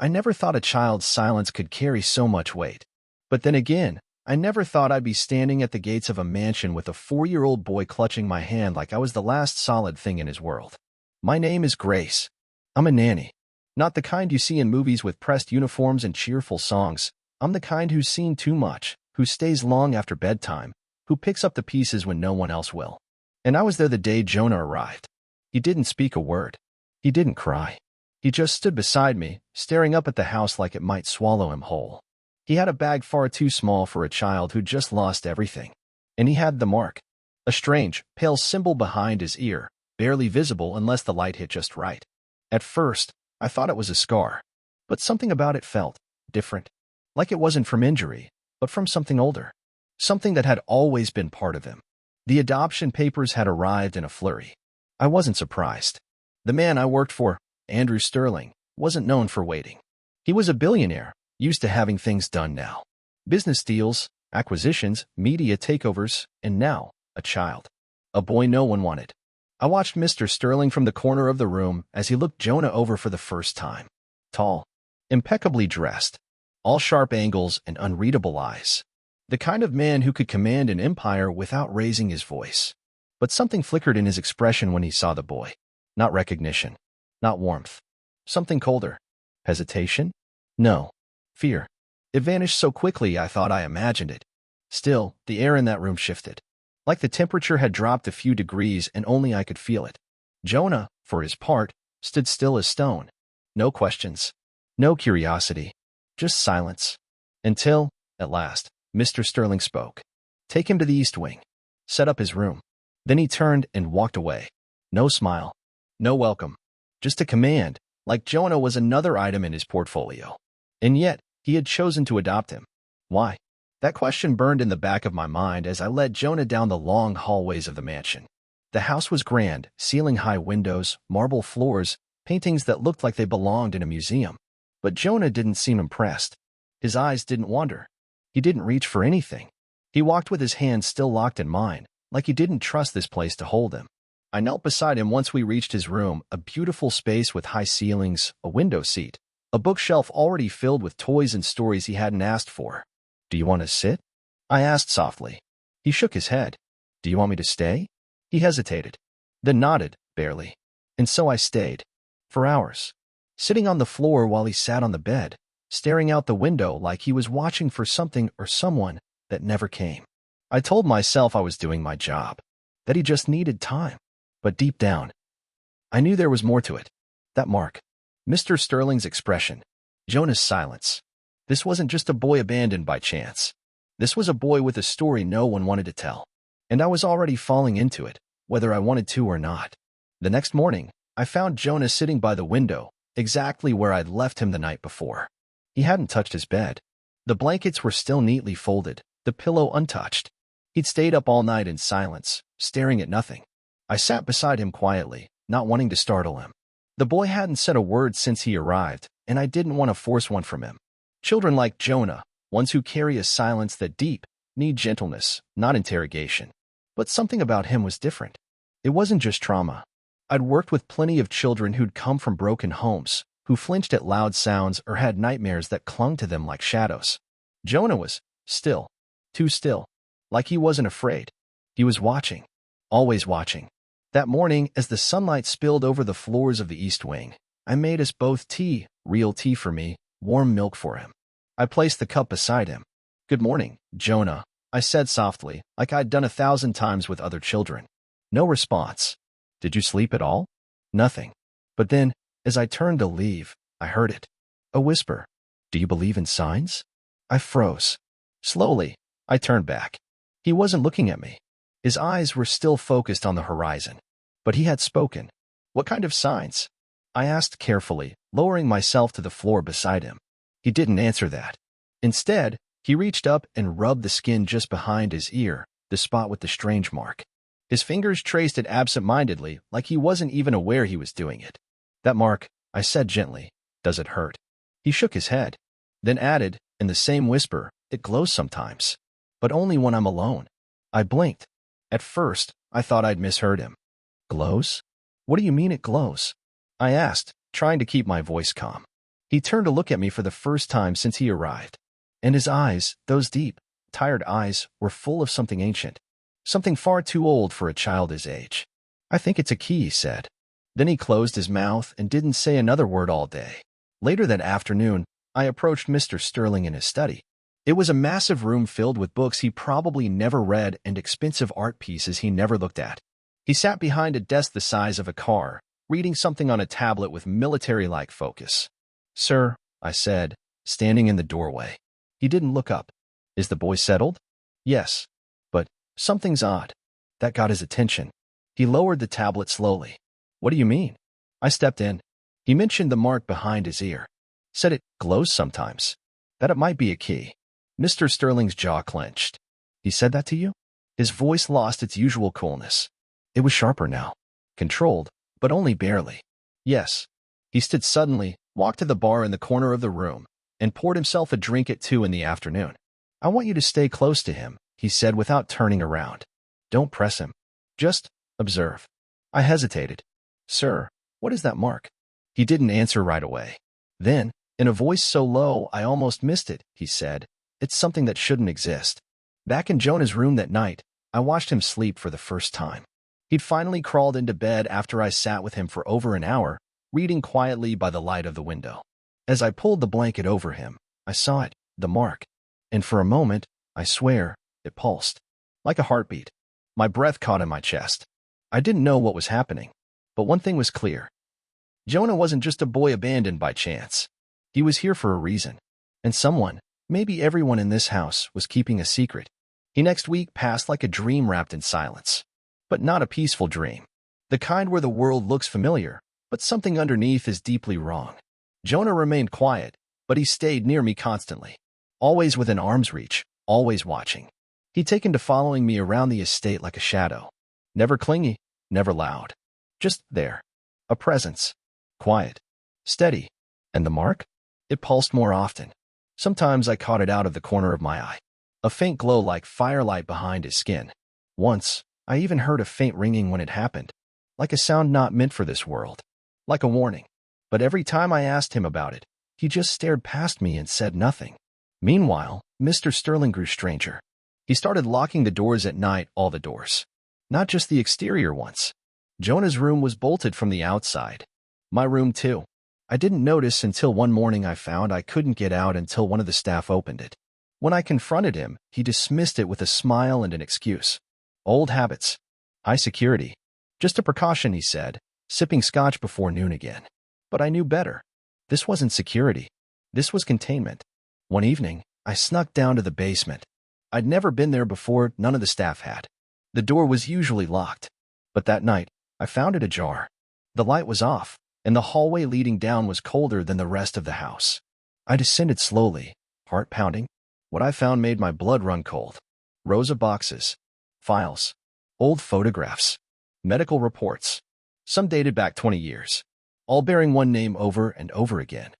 I never thought a child's silence could carry so much weight. But then again, I never thought I'd be standing at the gates of a mansion with a 4-year-old boy clutching my hand like I was the last solid thing in his world. My name is Grace. I'm a nanny. Not the kind you see in movies with pressed uniforms and cheerful songs. I'm the kind who's seen too much, who stays long after bedtime, who picks up the pieces when no one else will. And I was there the day Jonah arrived. He didn't speak a word. He didn't cry. He just stood beside me, staring up at the house like it might swallow him whole. He had a bag far too small for a child who'd just lost everything. And he had the mark. A strange, pale symbol behind his ear, barely visible unless the light hit just right. At first, I thought it was a scar. But something about it felt different. Like it wasn't from injury, but from something older. Something that had always been part of him. The adoption papers had arrived in a flurry. I wasn't surprised. The man I worked for, Andrew Sterling, wasn't known for waiting. He was a billionaire, used to having things done now. Business deals, acquisitions, media takeovers, and now, a child. A boy no one wanted. I watched Mr. Sterling from the corner of the room as he looked Jonah over for the first time. Tall, impeccably dressed, all sharp angles and unreadable eyes. The kind of man who could command an empire without raising his voice. But something flickered in his expression when he saw the boy. Not recognition. Not warmth. Something colder. Hesitation? No. Fear. It vanished so quickly I thought I imagined it. Still, the air in that room shifted. Like the temperature had dropped a few degrees and only I could feel it. Jonah, for his part, stood still as stone. No questions. No curiosity. Just silence. Until, at last, Mr. Sterling spoke. Take him to the East Wing. Set up his room. Then he turned and walked away. No smile. No welcome. Just a command, like Jonah was another item in his portfolio. And yet, he had chosen to adopt him. Why? That question burned in the back of my mind as I led Jonah down the long hallways of the mansion. The house was grand, ceiling-high windows, marble floors, paintings that looked like they belonged in a museum. But Jonah didn't seem impressed. His eyes didn't wander. He didn't reach for anything. He walked with his hands still locked in mine, like he didn't trust this place to hold him. I knelt beside him once we reached his room, a beautiful space with high ceilings, a window seat, a bookshelf already filled with toys and stories he hadn't asked for. Do you want to sit? I asked softly. He shook his head. Do you want me to stay? He hesitated, then nodded, barely. And so I stayed. For hours. Sitting on the floor while he sat on the bed, staring out the window like he was watching for something or someone that never came. I told myself I was doing my job, that he just needed time. But deep down, I knew there was more to it. That mark. Mr. Sterling's expression. Jonah's silence. This wasn't just a boy abandoned by chance. This was a boy with a story no one wanted to tell. And I was already falling into it, whether I wanted to or not. The next morning, I found Jonah sitting by the window, exactly where I'd left him the night before. He hadn't touched his bed. The blankets were still neatly folded, the pillow untouched. He'd stayed up all night in silence, staring at nothing. I sat beside him quietly, not wanting to startle him. The boy hadn't said a word since he arrived, and I didn't want to force one from him. Children like Jonah, ones who carry a silence that deep, need gentleness, not interrogation. But something about him was different. It wasn't just trauma. I'd worked with plenty of children who'd come from broken homes, who flinched at loud sounds or had nightmares that clung to them like shadows. Jonah was still, too still, like he wasn't afraid. He was watching, always watching. That morning, as the sunlight spilled over the floors of the East Wing, I made us both tea, real tea for me, warm milk for him. I placed the cup beside him. Good morning, Jonah, I said softly, like I'd done 1,000 times with other children. No response. Did you sleep at all? Nothing. But then, as I turned to leave, I heard it. A whisper. Do you believe in signs? I froze. Slowly, I turned back. He wasn't looking at me. His eyes were still focused on the horizon. But he had spoken. What kind of signs? I asked carefully, lowering myself to the floor beside him. He didn't answer that. Instead, he reached up and rubbed the skin just behind his ear, the spot with the strange mark. His fingers traced it absent-mindedly, like he wasn't even aware he was doing it. That mark, I said gently, does it hurt? He shook his head, then added, in the same whisper, it glows sometimes. But only when I'm alone. I blinked. At first, I thought I'd misheard him. Glows? What do you mean it glows? I asked, trying to keep my voice calm. He turned to look at me for the first time since he arrived. And his eyes, those deep, tired eyes, were full of something ancient. Something far too old for a child his age. "I think it's a key," he said. Then he closed his mouth and didn't say another word all day. Later that afternoon, I approached Mr. Sterling in his study. It was a massive room filled with books he probably never read and expensive art pieces he never looked at. He sat behind a desk the size of a car, reading something on a tablet with military-like focus. "Sir," I said, standing in the doorway. He didn't look up. "Is the boy settled?" "Yes. But something's odd." That got his attention. He lowered the tablet slowly. "What do you mean?" I stepped in. He mentioned the mark behind his ear. Said it glows sometimes. That it might be a key. Mr. Sterling's jaw clenched. "He said that to you?" His voice lost its usual coolness. It was sharper now. Controlled, but only barely. "Yes." He stood suddenly, walked to the bar in the corner of the room, and poured himself a drink at 2 in the afternoon. "I want you to stay close to him," he said without turning around. "Don't press him. Just observe." I hesitated. "Sir, what is that mark?" He didn't answer right away. Then, in a voice so low I almost missed it, he said, "It's something that shouldn't exist." Back in Jonah's room that night, I watched him sleep for the first time. He'd finally crawled into bed after I sat with him for over an hour, reading quietly by the light of the window. As I pulled the blanket over him, I saw it, the mark. And for a moment, I swear, it pulsed. Like a heartbeat. My breath caught in my chest. I didn't know what was happening. But one thing was clear. Jonah wasn't just a boy abandoned by chance. He was here for a reason. And someone, maybe everyone in this house, was keeping a secret. He next week passed like a dream wrapped in silence. But not a peaceful dream. The kind where the world looks familiar, but something underneath is deeply wrong. Jonah remained quiet, but he stayed near me constantly. Always within arm's reach, always watching. He'd taken to following me around the estate like a shadow. Never clingy, never loud. Just there. A presence. Quiet. Steady. And the mark? It pulsed more often. Sometimes I caught it out of the corner of my eye. A faint glow like firelight behind his skin. Once, I even heard a faint ringing when it happened. Like a sound not meant for this world. Like a warning. But every time I asked him about it, he just stared past me and said nothing. Meanwhile, Mr. Sterling grew stranger. He started locking the doors at night, all the doors. Not just the exterior ones. Jonah's room was bolted from the outside. My room too. I didn't notice until one morning I found I couldn't get out until one of the staff opened it. When I confronted him, he dismissed it with a smile and an excuse. Old habits. High security. Just a precaution, he said, sipping scotch before noon again. But I knew better. This wasn't security. This was containment. One evening, I snuck down to the basement. I'd never been there before, none of the staff had. The door was usually locked. But that night, I found it ajar. The light was off, and the hallway leading down was colder than the rest of the house. I descended slowly, heart pounding. What I found made my blood run cold. Rows of boxes. Files. Old photographs. Medical reports. Some dated back 20 years. All bearing one name over and over again.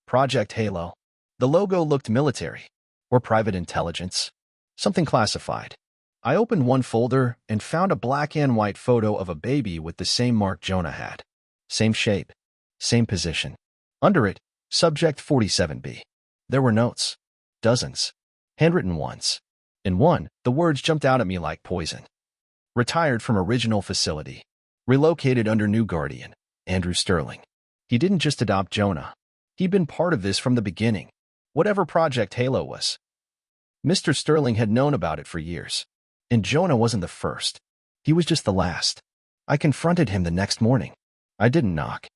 Project Halo. The logo looked military. Or private intelligence. Something classified. I opened one folder and found a black and white photo of a baby with the same mark Jonah had. Same shape. Same position. Under it, Subject 47B. There were notes. Dozens. Handwritten ones. In one, the words jumped out at me like poison. Retired from original facility. Relocated under new guardian, Andrew Sterling. He didn't just adopt Jonah. He'd been part of this from the beginning. Whatever Project Halo was. Mr. Sterling had known about it for years. And Jonah wasn't the first. He was just the last. I confronted him the next morning. I didn't knock.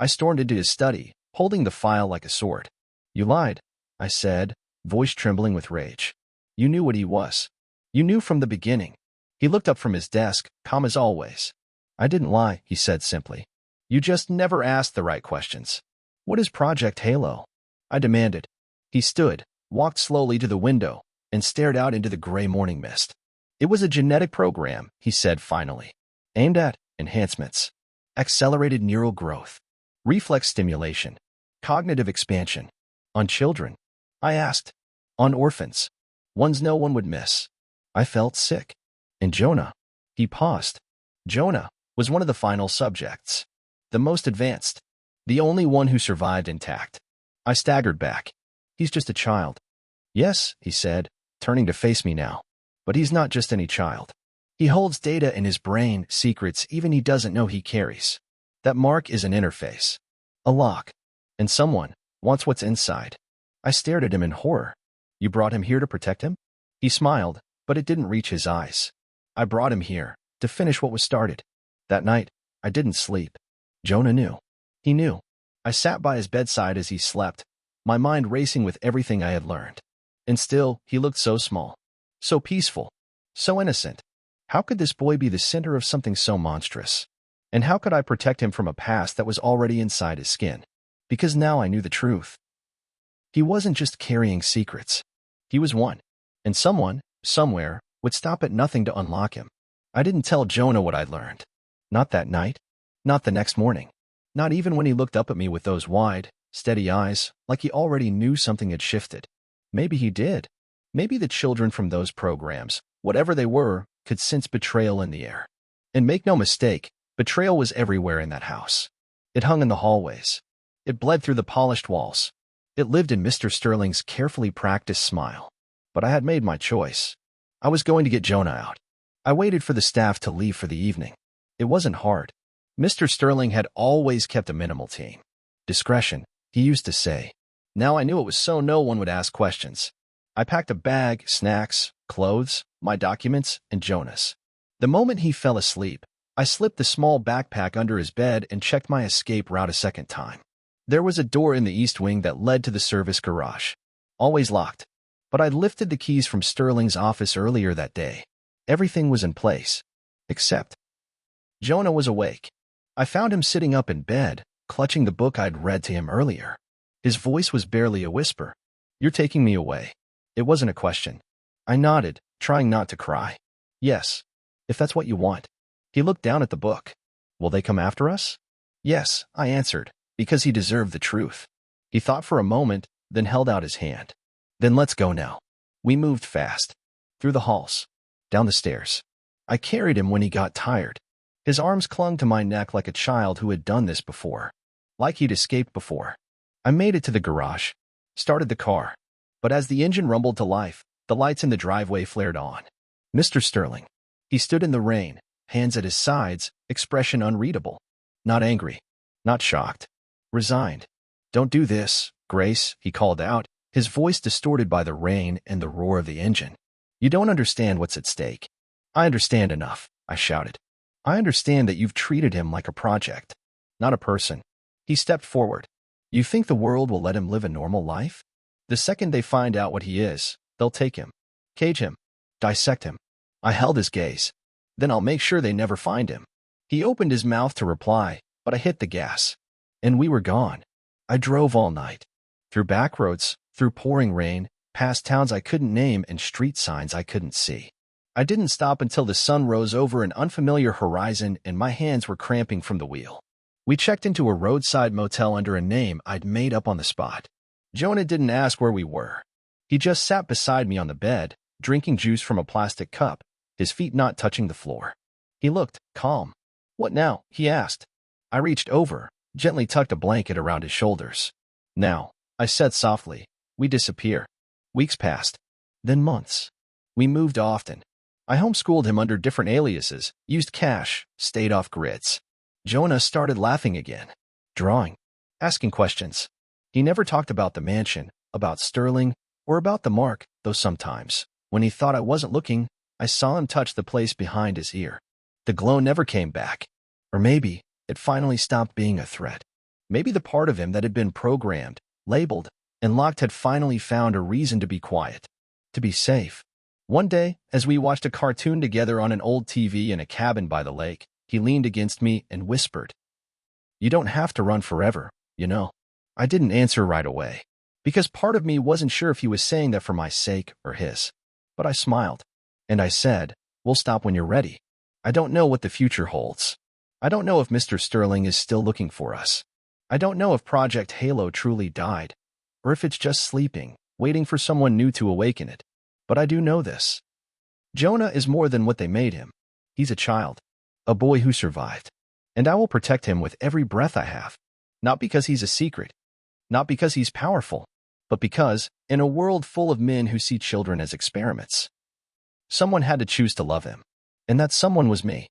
I stormed into his study, holding the file like a sword. "You lied," I said, voice trembling with rage. "You knew what he was. You knew from the beginning." He looked up from his desk, calm as always. "I didn't lie," he said simply. "You just never asked the right questions." "What is Project Halo?" I demanded. He stood, walked slowly to the window, and stared out into the gray morning mist. "It was a genetic program," he said finally, "aimed at enhancements, accelerated neural growth, reflex stimulation, cognitive expansion. On children." I asked. "On orphans. Ones no one would miss." I felt sick. And Jonah? He paused. Jonah was one of the final subjects. The most advanced. The only one who survived intact. I staggered back. He's just a child. Yes, he said, turning to face me now. But he's not just any child. He holds data in his brain, secrets even he doesn't know he carries. That mark is an interface. A lock. And someone wants what's inside. I stared at him in horror. You brought him here to protect him? He smiled, but it didn't reach his eyes. I brought him here to finish what was started. That night, I didn't sleep. Jonah knew. He knew. I sat by his bedside as he slept, my mind racing with everything I had learned. And still, he looked so small, so peaceful, so innocent. How could this boy be the center of something so monstrous? And how could I protect him from a past that was already inside his skin? Because now I knew the truth. He wasn't just carrying secrets. He was one. And someone, somewhere, would stop at nothing to unlock him. I didn't tell Jonah what I'd learned. Not that night. Not the next morning. Not even when he looked up at me with those wide, steady eyes, like he already knew something had shifted. Maybe he did. Maybe the children from those programs, whatever they were, could sense betrayal in the air. And make no mistake, betrayal was everywhere in that house. It hung in the hallways. It bled through the polished walls. It lived in Mr. Sterling's carefully practiced smile. But I had made my choice. I was going to get Jonah out. I waited for the staff to leave for the evening. It wasn't hard. Mr. Sterling had always kept a minimal team. Discretion, he used to say. Now I knew it was so no one would ask questions. I packed a bag, snacks, clothes, my documents, and Jonah's. The moment he fell asleep, I slipped the small backpack under his bed and checked my escape route a second time. There was a door in the east wing that led to the service garage. Always locked. But I'd lifted the keys from Sterling's office earlier that day. Everything was in place. Except Jonah was awake. I found him sitting up in bed, clutching the book I'd read to him earlier. His voice was barely a whisper. You're taking me away. It wasn't a question. I nodded, trying not to cry. Yes, if that's what you want. He looked down at the book. Will they come after us? Yes, I answered, because he deserved the truth. He thought for a moment, then held out his hand. Then let's go now. We moved fast. Through the halls. Down the stairs. I carried him when he got tired. His arms clung to my neck like a child who had done this before. Like he'd escaped before. I made it to the garage. Started the car. But as the engine rumbled to life, the lights in the driveway flared on. Mr. Sterling. He stood in the rain, hands at his sides, expression unreadable. Not angry. Not shocked. Resigned. Don't do this, Grace, he called out, his voice distorted by the rain and the roar of the engine. You don't understand what's at stake. I understand enough, I shouted. I understand that you've treated him like a project, not a person. He stepped forward. You think the world will let him live a normal life? The second they find out what he is, they'll take him, cage him, dissect him. I held his gaze. Then I'll make sure they never find him. He opened his mouth to reply, but I hit the gas. And we were gone. I drove all night. Through back roads, through pouring rain, past towns I couldn't name and street signs I couldn't see. I didn't stop until the sun rose over an unfamiliar horizon and my hands were cramping from the wheel. We checked into a roadside motel under a name I'd made up on the spot. Jonah didn't ask where we were. He just sat beside me on the bed, drinking juice from a plastic cup, his feet not touching the floor. He looked calm. What now? He asked. I reached over, gently tucked a blanket around his shoulders. Now, I said softly, we disappear. Weeks passed. Then months. We moved often. I homeschooled him under different aliases, used cash, stayed off grids. Jonah started laughing again, drawing, asking questions. He never talked about the mansion, about Sterling, or about the mark, though sometimes, when he thought I wasn't looking, I saw him touch the place behind his ear. The glow never came back. Or maybe it finally stopped being a threat. Maybe the part of him that had been programmed, labeled, and locked had finally found a reason to be quiet, to be safe. One day, as we watched a cartoon together on an old TV in a cabin by the lake, he leaned against me and whispered, You don't have to run forever, you know. I didn't answer right away, because part of me wasn't sure if he was saying that for my sake or his. But I smiled, and I said, We'll stop when you're ready. I don't know what the future holds. I don't know if Mr. Sterling is still looking for us. I don't know if Project Halo truly died, or if it's just sleeping, waiting for someone new to awaken it. But I do know this. Jonah is more than what they made him. He's a child, a boy who survived. And I will protect him with every breath I have. Not because he's a secret, Not because he's powerful, but because, in a world full of men who see children as experiments, someone had to choose to love him. And that someone was me.